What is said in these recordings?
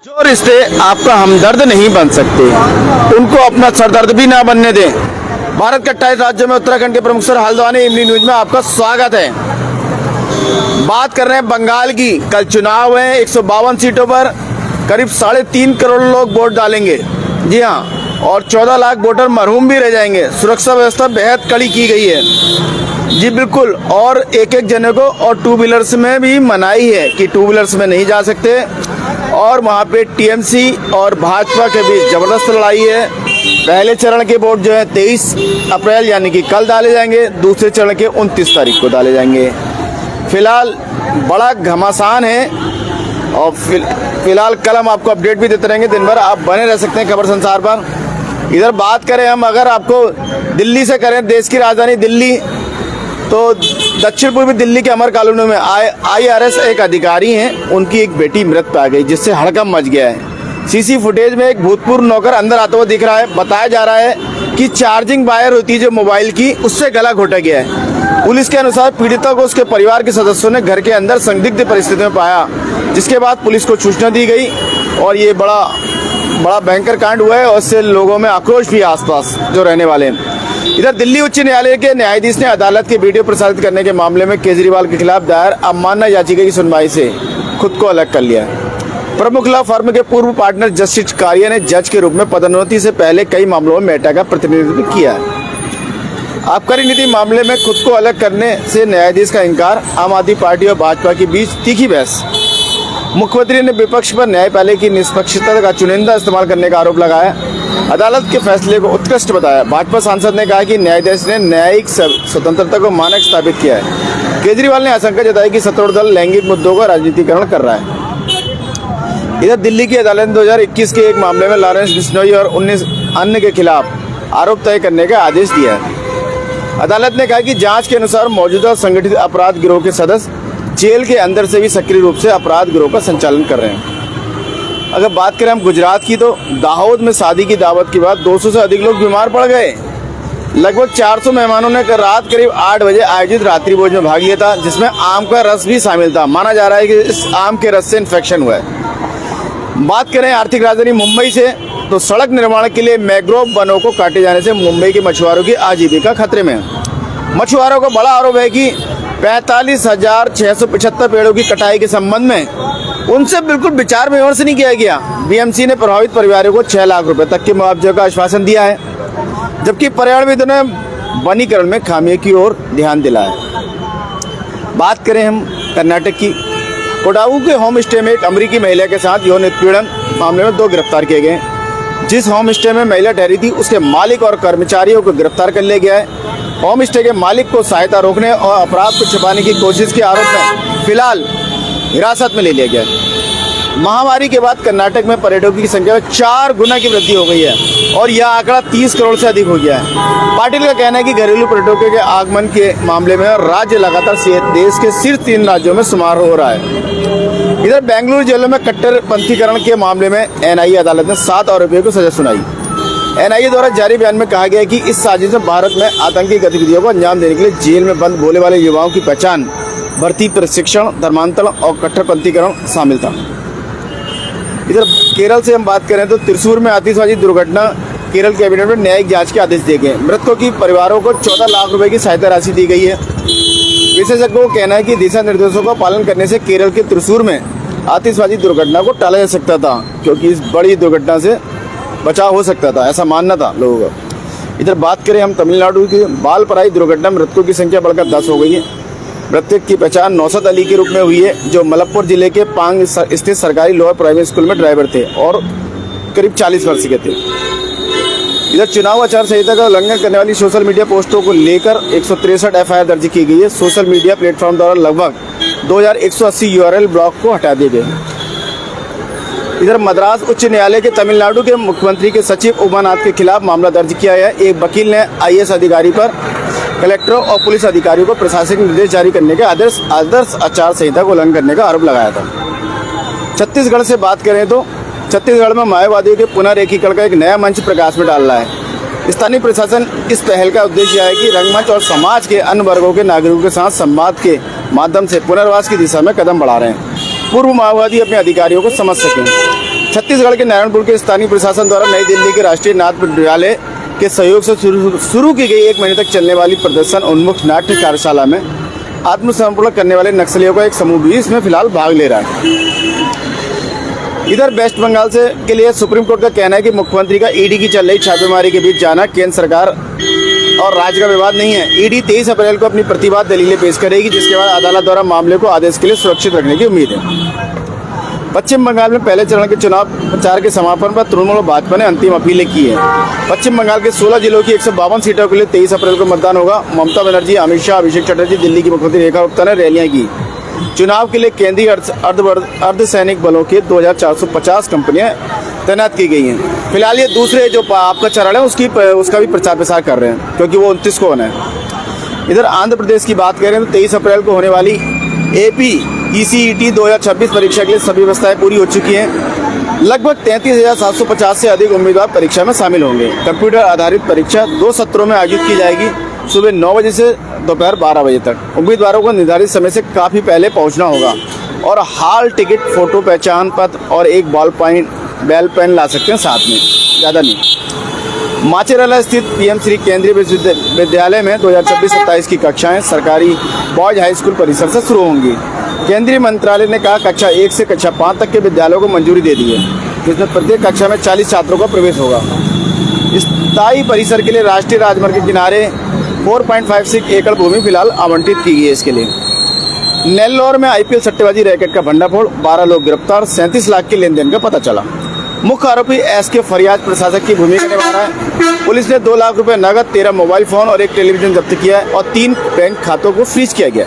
जो रिश्ते आपका हमदर्द नहीं बन सकते, उनको अपना सरदर्द भी ना बनने दें। भारत के 28 राज्यों में उत्तराखंड के प्रमुख शहर हल्द्वानी इमली न्यूज में आपका स्वागत है। बात कर रहे हैं बंगाल की। कल चुनाव है, 152 सीटों पर करीब 3.5 करोड़ लोग वोट डालेंगे। जी हाँ, और 14 लाख वोटर मरहूम भी रह जाएंगे। सुरक्षा व्यवस्था बेहद कड़ी की गई है। जी बिल्कुल, और एक जने को और टू व्हीलर्स में भी मनाही है कि टू व्हीलर्स में नहीं जा सकते। और वहाँ पे टीएमसी और भाजपा के बीच जबरदस्त लड़ाई है। पहले चरण के वोट जो है 23 अप्रैल यानी कि कल डाले जाएंगे, दूसरे चरण के 29 तारीख को डाले जाएंगे। फिलहाल बड़ा घमासान है और फिलहाल कल हम आपको अपडेट भी देते रहेंगे। दिन भर आप बने रह सकते हैं खबर संसार पर। इधर बात करें हम, अगर आपको दिल्ली से करें, देश की राजधानी दिल्ली, तो दक्षिण पूर्वी दिल्ली के अमर कॉलोनी में IRS एक अधिकारी हैं, उनकी एक बेटी मृत पा गई, जिससे हड़कंप मच गया है। सीसी फुटेज में एक भूतपूर्व नौकर अंदर आता हुआ दिख रहा है। बताया जा रहा है कि चार्जिंग वायर होती है जो मोबाइल की, उससे गला घोटा गया है। पुलिस के अनुसार पीड़िता को उसके परिवार के सदस्यों ने घर के अंदर संदिग्ध परिस्थिति में पाया, जिसके बाद पुलिस को सूचना दी गई और ये बड़ा भयंकर कांड हुआ है और इससे लोगों में आक्रोश भी आसपास जो रहने वाले हैं। इधर दिल्ली उच्च न्यायालय के न्यायाधीश ने अदालत के वीडियो प्रसारित करने के मामले में केजरीवाल के खिलाफ दायर अवमानना याचिका की सुनवाई से खुद को अलग कर लिया है। प्रमुख लॉ फर्म के पूर्व पार्टनर जस्टिस कारिया ने जज के रूप में पदोन्नति से पहले कई मामलों में मेटा का प्रतिनिधित्व किया है। आबकारी नीति मामले में खुद को अलग करने से न्यायाधीश का इनकार, आम आदमी पार्टी और भाजपा के बीच तीखी बहस। मुख्यमंत्री ने विपक्ष पर न्यायपालिका की निष्पक्षता का चुनिंदा इस्तेमाल करने का आरोप लगाया। अदालत के फैसले को उत्कृष्ट बताया। भाजपा सांसद ने कहा कि न्यायाधीश ने न्यायिक स्वतंत्रता को मानक स्थापित किया है। केजरीवाल ने आशंका जताई कि सत्तारूढ़ दल लैंगिक मुद्दों का राजनीतिकरण कर रहा है। इधर दिल्ली की अदालत ने 2021 के एक मामले में लॉरेंस बिश्नोई और 19 अन्य के खिलाफ आरोप तय करने का आदेश दिया है। अदालत ने कहा कि जांच के अनुसार मौजूदा संगठित अपराध गिरोह के सदस्य जेल के अंदर से भी सक्रिय रूप से अपराध गिरोह का संचालन कर रहे हैं। अगर बात करें हम गुजरात की, तो दाहोद में शादी की दावत के बाद 200 से अधिक लोग बीमार पड़ गए। लगभग 400 मेहमानों ने रात करीब 8 बजे आयोजित रात्रि भोज में भाग लिया था, जिसमें आम का रस भी शामिल था। माना जा रहा है कि इस आम के रस से इन्फेक्शन हुआ है। बात करें आर्थिक राजधानी मुंबई से, तो सड़क निर्माण के लिए मैंग्रोव वनों को काटे जाने से मुंबई के मछुआरों की आजीविका खतरे में है। मछुआरों को बड़ा आरोप है कि 45,675 पेड़ों की कटाई के संबंध में उनसे बिल्कुल विचार विमर्श नहीं किया गया। BMC ने प्रभावित परिवारों को 6 लाख रुपए तक के मुआवजे का आश्वासन दिया है, जबकि पर्यावरणविदों ने वनीकरण में खामियों की ओर ध्यान दिलाया। बात करें हम कर्नाटक की, कोडागु के होम स्टे में एक अमेरिकी महिला के साथ यौन उत्पीड़न मामले में 2 गिरफ्तार किए गए। जिस होम स्टे में महिला ठहरी थी, उसके मालिक और कर्मचारियों को गिरफ्तार कर लिया गया है। होम स्टे के मालिक को सहायता रोकने और अपराध को छिपाने की कोशिश के आरोप में फिलहाल हिरासत में ले लिया गया है। महामारी के बाद कर्नाटक में पर्यटकों की संख्या में 4 गुना की वृद्धि हो गई है और यह आंकड़ा 30 करोड़ से अधिक हो गया है। पाटिल का कहना है कि घरेलू पर्यटकों के आगमन के मामले में राज्य लगातार देश के शीर्ष 3 राज्यों में शुमार हो रहा है। इधर बेंगलुरु जेलों में कट्टरपंथीकरण के मामले में NIA अदालत ने 7 आरोपियों को सजा सुनाई। NIA द्वारा जारी बयान में कहा गया कि इस साजिश में भारत में आतंकी गतिविधियों को अंजाम देने के लिए जेल में बंद भोले वाले युवाओं की पहचान, भर्ती, प्रशिक्षण, धर्मांतरण और कट्टरपंथीकरण शामिल था। इधर केरल से हम बात करें तो त्रिशूर में आतिशबाजी दुर्घटना, केरल कैबिनेट में न्यायिक जांच के आदेश दिए गए। मृतकों की परिवारों को 14 लाख रुपए की सहायता राशि दी गई है। विशेषज्ञों का कहना है कि दिशा निर्देशों का पालन करने से केरल के त्रिशूर में आतिशबाजी दुर्घटना को टाला जा सकता था, क्योंकि इस बड़ी दुर्घटना से बचाव हो सकता था, ऐसा मानना था लोगों का। इधर बात करें हम तमिलनाडु की, बालपराई दुर्घटना में मृतकों की संख्या बढ़कर 10 हो गई है। मृतक की पहचान नौसद अली के रूप में हुई है, जो मलप्पुर जिले के पांग स्थित सरकारी लोअर प्राइमरी स्कूल में ड्राइवर थे और करीब 40 वर्ष के थे। इधर चुनाव आचार संहिता का उल्लंघन करने वाली सोशल मीडिया पोस्टों को लेकर 163 FIR दर्ज की गई है। सोशल मीडिया प्लेटफॉर्म द्वारा लगभग 2180 URL ब्लॉक को हटा दिए गए। इधर मद्रास उच्च न्यायालय के तमिलनाडु के मुख्यमंत्री के सचिव उमानाथ के खिलाफ मामला दर्ज किया है। एक वकील ने IAS अधिकारी पर कलेक्टरों और पुलिस अधिकारियों को प्रशासनिक निर्देश जारी करने के आदर्श आचार संहिता को उल्लंघन करने का आरोप लगाया था। छत्तीसगढ़ से बात करें तो छत्तीसगढ़ में माओवादियों के पुनर्एकीकरण का एक नया मंच प्रकाश में डाल रहा है। स्थानीय प्रशासन इस पहल का उद्देश्य है कि रंगमंच और समाज के अन्य वर्गों के नागरिकों के साथ संवाद के माध्यम से पुनर्वास की दिशा में कदम बढ़ा रहे हैं। पूर्व माओवादी अपने अधिकारियों को समझ सकें। छत्तीसगढ़ के नारायणपुर के स्थानीय प्रशासन द्वारा नई दिल्ली के राष्ट्रीय नाट्य विद्यालय के सहयोग से शुरू की गई 1 महीने तक चलने वाली प्रदर्शन उन्मुख नाट्य कार्यशाला में आत्मसमर्पण करने वाले नक्सलियों का एक समूह भी इसमें फिलहाल भाग ले रहा है। इधर वेस्ट बंगाल से के लिए सुप्रीम कोर्ट का कहना है कि मुख्यमंत्री का ईडी की चल रही छापेमारी के बीच जाना केंद्र सरकार और राज्य का विवाद नहीं है। ईडी 23 अप्रैल को अपनी प्रतिवाद दलीलें पेश करेगी, जिसके बाद अदालत द्वारा मामले को आदेश के लिए सुरक्षित रखने की उम्मीद है। पश्चिम बंगाल में पहले चरण के चुनाव प्रचार के समापन पर तृणमूल और भाजपा ने अंतिम अपीलें की है। पश्चिम बंगाल के 16 जिलों की 152 सीटों के लिए 23 अप्रैल को मतदान होगा। ममता बनर्जी, अमित शाह, अभिषेक चटर्जी, दिल्ली की मुख्यमंत्री रेखा गुप्ता ने रैलियां की। चुनाव के लिए केंद्रीय अर्धसैनिक बलों की 2450 कंपनियां तैनात की गई हैं। फिलहाल ये दूसरे जो आपका चरण है उसका भी प्रचार प्रसार कर रहे हैं, क्योंकि वो 29 को होना है। इधर आंध्र प्रदेश की बात करें तो 23 अप्रैल को होने वाली AP ECET 2026 परीक्षा के लिए सभी व्यवस्थाएं पूरी हो चुकी हैं। लगभग 33,750 से अधिक उम्मीदवार परीक्षा में शामिल होंगे। कंप्यूटर आधारित परीक्षा 2 सत्रों में आयोजित की जाएगी, सुबह 9 बजे से दोपहर 12 बजे तक। उम्मीदवारों को निर्धारित समय से काफ़ी पहले पहुंचना होगा और हाल टिकट, फोटो पहचान पत्र और एक बैल पेन ला सकते हैं साथ में, ज़्यादा नहीं। माचेराला स्थित PM श्री केंद्रीय विद्यालय में 2026-27 की कक्षाएं सरकारी बॉयज हाई स्कूल परिसर से शुरू होंगी। केंद्रीय मंत्रालय ने कहा कक्षा 1 से कक्षा 5 तक के विद्यालयों को मंजूरी दे दी है, जिसमें प्रत्येक कक्षा में 40 छात्रों का प्रवेश होगा। स्थायी परिसर के लिए राष्ट्रीय राजमार्ग के किनारे 4.56 एकड़ भूमि फिलहाल आवंटित की गई है। इसके लिए नेल्लौर में IPL सट्टेबाजी रैकेट का भंडाफोड़, 12 लोग गिरफ्तार, 37 लाख के लेन देन का पता चला। मुख्य आरोपी SK फरियाद प्रशासक की भूमिका निभा रहा है। पुलिस ने 2 लाख रुपए नगद, 13 मोबाइल फोन और 1 टेलीविजन जब्त किया है और 3 बैंक खातों को फ्रीज किया गया।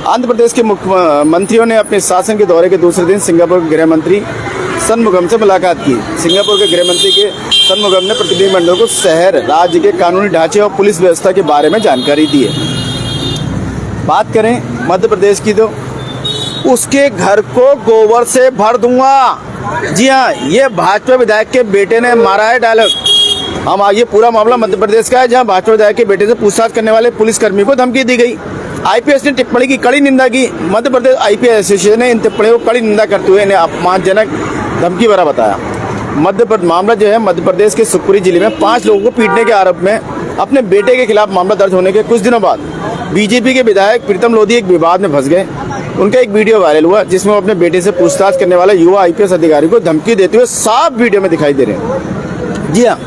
आंध्र प्रदेश के मुख्यमंत्रियों ने अपने शासन के दौरे के दूसरे दिन सिंगापुर के गृह मंत्री षणमुगम से मुलाकात की। सिंगापुर के गृह मंत्री के षणमुगम ने प्रतिनिधिमंडल को शहर, राज्य के कानूनी ढांचे और पुलिस व्यवस्था के बारे में जानकारी दी है। बात करें मध्य प्रदेश की तो उसके घर को गोबर से भर दूंगा। जी हाँ, ये भाजपा विधायक के बेटे ने मारा है डायलॉग। हम ये पूरा मामला मध्य प्रदेश का है, जहाँ भाजपा विधायक के बेटे से पूछताछ करने वाले पुलिसकर्मी को धमकी दी गई। IPS ने टिप्पणी की कड़ी निंदा की। मध्य प्रदेश IPS एसोसिएशन ने इन टिप्पणियों को कड़ी निंदा करते हुए इन्हें अपमानजनक, धमकी भरा बताया। मामला जो है मध्य प्रदेश के शिवपुरी जिले में 5 लोगों को पीटने के आरोप में अपने बेटे के खिलाफ मामला दर्ज होने के कुछ दिनों बाद BJP के विधायक प्रीतम लोधी एक विवाद में फंस गए। उनका एक वीडियो वायरल हुआ, जिसमें वो अपने बेटे से पूछताछ करने वाले युवा IPS अधिकारी को धमकी देते हुए साफ वीडियो में दिखाई दे रहे हैं। जी हाँ,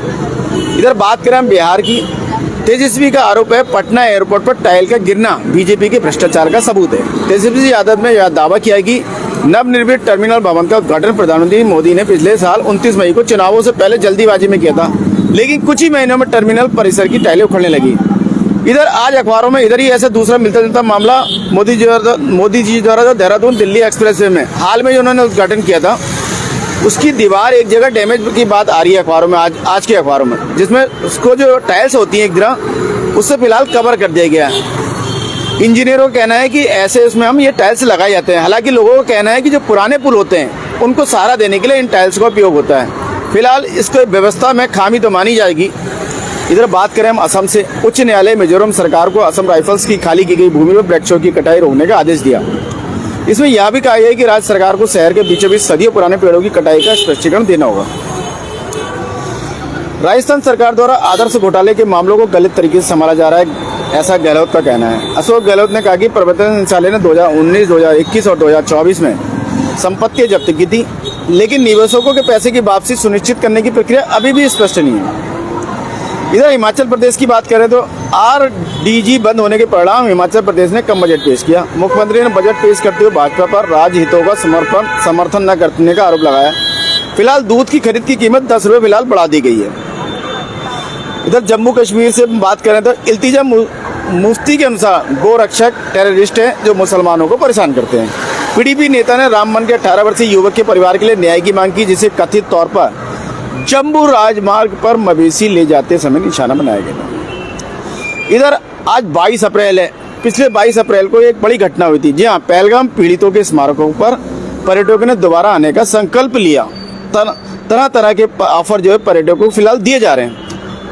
इधर बात करें हम बिहार की। तेजस्वी का आरोप है पटना एयरपोर्ट पर टाइल का गिरना BJP के भ्रष्टाचार का सबूत है। तेजस्वी यादव ने यह दावा किया कि नवनिर्मित टर्मिनल भवन का उद्घाटन प्रधानमंत्री मोदी ने पिछले साल 29 मई को चुनावों से पहले जल्दीबाजी में किया था, लेकिन कुछ ही महीनों में टर्मिनल परिसर की टाइलें उखड़ने लगी। इधर आज अखबारों में इधर ही ऐसा दूसरा मिलता जुलता मामला मोदी जी द्वारा जो देहरादून दिल्ली एक्सप्रेसवे में हाल में जो उन्होंने उद्घाटन किया था, उसकी दीवार एक जगह डैमेज की बात आ रही है अखबारों में, आज के अखबारों में, जिसमें उसको जो टाइल्स होती हैं एक तरह, उससे फिलहाल कवर कर दिया गया है। इंजीनियरों का कहना है कि ऐसे इसमें हम ये टाइल्स लगाए जाते हैं। हालांकि लोगों का कहना है कि जो पुराने पुल होते हैं उनको सहारा देने के लिए इन टाइल्स का उपयोग होता है। फिलहाल इसको व्यवस्था में खामी तो मानी जाएगी। इधर बात करें हम असम से। उच्च न्यायालय मिजोरम सरकार को असम राइफल्स की खाली की गई भूमि पर वृक्षों की कटाई रोकने का आदेश दिया। इसमें यह भी कहा गया है कि राज्य सरकार को शहर के बीचों बीच सदियों पुराने पेड़ों की कटाई का स्पष्टीकरण देना होगा। राजस्थान सरकार द्वारा आदर्श घोटाले के मामलों को गलत तरीके से संभाला जा रहा है, ऐसा गहलोत का कहना है। अशोक गहलोत ने कहा कि प्रवर्तन निदेशालय ने 2019, 2021 और 2024 में संपत्ति जब्त की थी, लेकिन निवेशकों के पैसे की वापसी सुनिश्चित करने की प्रक्रिया अभी भी स्पष्ट नहीं है। इधर हिमाचल प्रदेश की बात करें तो RDG बंद होने के परिणाम हिमाचल प्रदेश ने कम बजट पेश किया। मुख्यमंत्री ने बजट पेश करते हुए भाजपा पर राज्य हितों का समर्थन न करने का आरोप लगाया। फिलहाल दूध की खरीद की कीमत 10 रुपये फिलहाल बढ़ा दी गई है। इधर जम्मू कश्मीर से बात करें तो इल्तिजा मुफ्ती के अनुसार गोरक्षक टेररिस्ट हैं जो मुसलमानों को परेशान करते हैं। PDP नेता ने राम मन के 18 वर्षीय युवक के परिवार के लिए न्याय की मांग की, जिसे कथित तौर पर जम्मू राजमार्ग पर मवेशी ले जाते समय निशाना बनाया गया। इधर आज 22 अप्रैल है। पिछले 22 अप्रैल को एक बड़ी घटना हुई थी। जी हाँ, पहलगाम पीड़ितों के स्मारकों पर पर्यटकों ने दोबारा आने का संकल्प लिया। तरह तरह के ऑफर जो है पर्यटकों को फिलहाल दिए जा रहे हैं।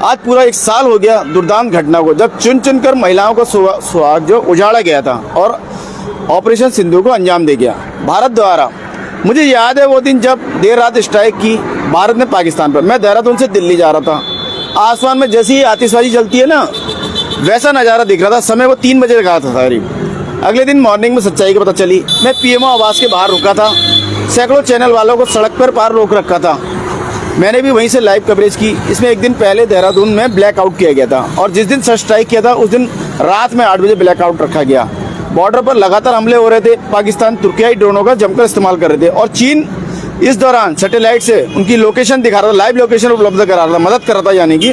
आज पूरा 1 साल हो गया दुर्दांत घटना को, जब चुन चुन कर महिलाओं का सुहाग जो उजाड़ा गया था और ऑपरेशन सिंधु को अंजाम दे गया। भारत द्वारा मुझे याद है वो दिन जब देर रात स्ट्राइक की भारत ने पाकिस्तान पर। मैं देहरादून से दिल्ली जा रहा था। आसमान में जैसी ही आतिशबाजी चलती है ना, वैसा नज़ारा दिख रहा था। समय वो 3 बजे का था करीब। अगले दिन मॉर्निंग में सच्चाई की पता चली। मैं पीएमओ आवास के बाहर रुका था। सैकड़ों चैनल वालों को सड़क पर पार रोक रखा था। मैंने भी वहीं से लाइव कवरेज की। इसमें एक दिन पहले देहरादून में ब्लैकआउट किया गया था और जिस दिन सर स्ट्राइक किया था उस दिन रात में 8 बजे ब्लैकआउट रखा गया। बॉर्डर पर लगातार हमले हो रहे थे। पाकिस्तान तुर्कियाई ड्रोनों का जमकर इस्तेमाल कर रहे थे और चीन इस दौरान सैटेलाइट से उनकी लोकेशन दिखा रहा था, लाइव लोकेशन उपलब्ध करा रहा था, मदद कर रहा था। यानी कि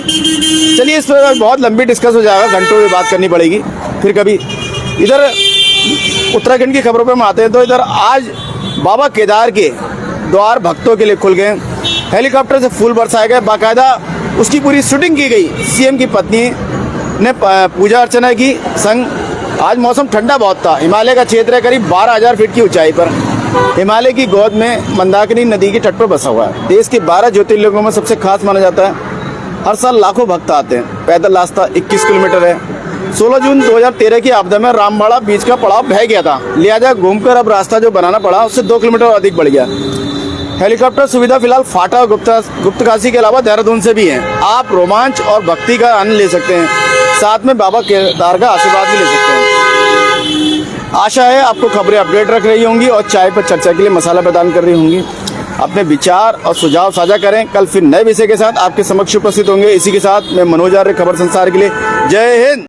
चलिए इस पर बहुत लंबी डिस्कस हो जाएगा, घंटों में बात करनी पड़ेगी फिर कभी। इधर उत्तराखंड की खबरों पर हम आते हैं तो इधर आज बाबा केदार के द्वार भक्तों के लिए खुल गए। हेलीकॉप्टर से फूल बरसाए गए। बाकायदा उसकी पूरी शूटिंग की गई। सीएम की पत्नी ने पूजा अर्चना की संग। आज मौसम ठंडा बहुत था। हिमालय का क्षेत्र है करीब 12,000 फीट की ऊंचाई पर। हिमालय की गोद में मंदाकिनी नदी के तट पर बसा हुआ है। देश के 12 ज्योतिर्लिंगों में सबसे खास माना जाता है। हर साल लाखों भक्त आते हैं। पैदल रास्ता 21 किलोमीटर है। 16 जून 2013 की आपदा में रामबाड़ा बीच का पड़ाव बह गया था, लिहाजा घूमकर अब रास्ता जो बनाना पड़ा उससे 2 किलोमीटर अधिक बढ़ गया। हेलीकॉप्टर सुविधा फिलहाल फाटा और गुप्तकाशी के अलावा देहरादून से भी है। आप रोमांच और भक्ति का आनंद ले सकते हैं, साथ में बाबा केदार का आशीर्वाद भी ले सकते हैं। आशा है आपको खबरें अपडेट रख रही होंगी और चाय पर चर्चा के लिए मसाला प्रदान कर रही होंगी। अपने विचार और सुझाव साझा करें। कल फिर नए विषय के साथ आपके समक्ष उपस्थित होंगे। इसी के साथ मैं मनोज आर्य, खबर संसार के लिए। जय हिंद।